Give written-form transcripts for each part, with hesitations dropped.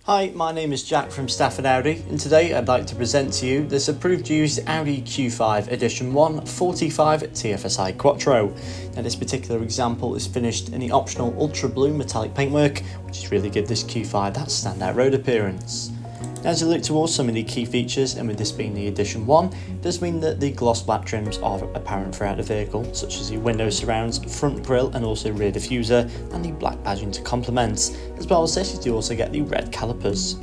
Hi, my name is Jack from Stafford Audi, and today I'd like to present to you this approved used Audi Q5 Edition 145 TFSI Quattro. Now this particular example is finished in the optional ultra blue metallic paintwork, which is really give this Q5 that standout road appearance. Now, as you look towards some of the key features, and with this being the Edition 1, it does mean that the gloss black trims are apparent throughout the vehicle, such as the window surrounds, front grille and also rear diffuser, and the black badging to complement. As well as this, you do also get the red calipers.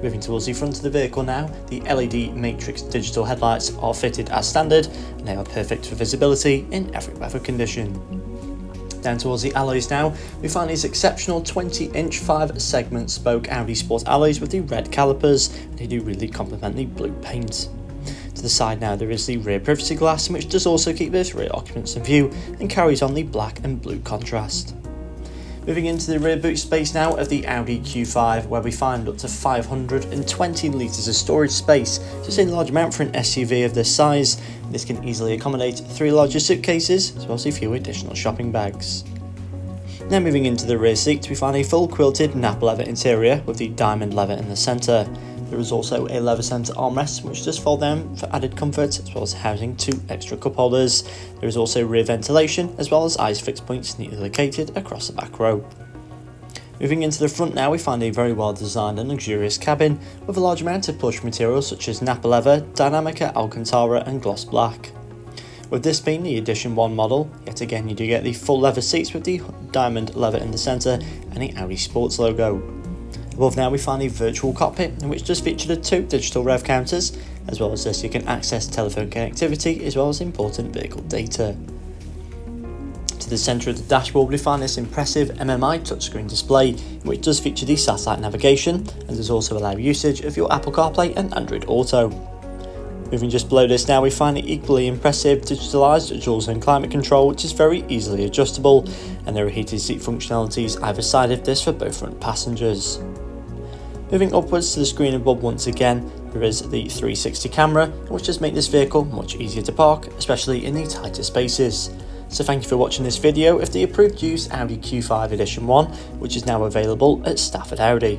Moving towards the front of the vehicle now, the LED matrix digital headlights are fitted as standard, and they are perfect for visibility in every weather condition. Down towards the alloys now, we find these exceptional 20-inch 5-segment spoke Audi Sport alloys with the red calipers, and they do really complement the blue paint. To the side now there is the rear privacy glass, which does also keep those rear occupants in view and carries on the black and blue contrast. Moving into the rear boot space now of the Audi Q5, where we find up to 520 litres of storage space, just a large amount for an SUV of this size. This can easily accommodate 3 larger suitcases, as well as a few additional shopping bags. Now moving into the rear seats, we find a full quilted nap leather interior with the diamond leather in the centre. There is also a leather centre armrest which does fold down for added comfort, as well as housing 2 extra cup holders. There is also rear ventilation, as well as Isofix points neatly located across the back row. Moving into the front now, we find a very well designed and luxurious cabin with a large amount of plush materials such as Napa leather, Dynamica Alcantara and gloss black. With this being the Edition 1 model, yet again you do get the full leather seats with the diamond leather in the centre and the Audi Sports logo. Above now we find a virtual cockpit, in which does feature the 2 digital rev counters. As well as this, you can access telephone connectivity as well as important vehicle data. To the centre of the dashboard we find this impressive MMI touchscreen display, which does feature the satellite navigation and does also allow usage of your Apple CarPlay and Android Auto. Moving just below this now, we find the equally impressive digitalised dual zone climate control, which is very easily adjustable, and there are heated seat functionalities either side of this for both front passengers. Moving upwards to the screen above once again, there is the 360 camera, which does make this vehicle much easier to park, especially in the tighter spaces. So thank you for watching this video of the approved used Audi Q5 Edition 1, which is now available at Stafford Audi.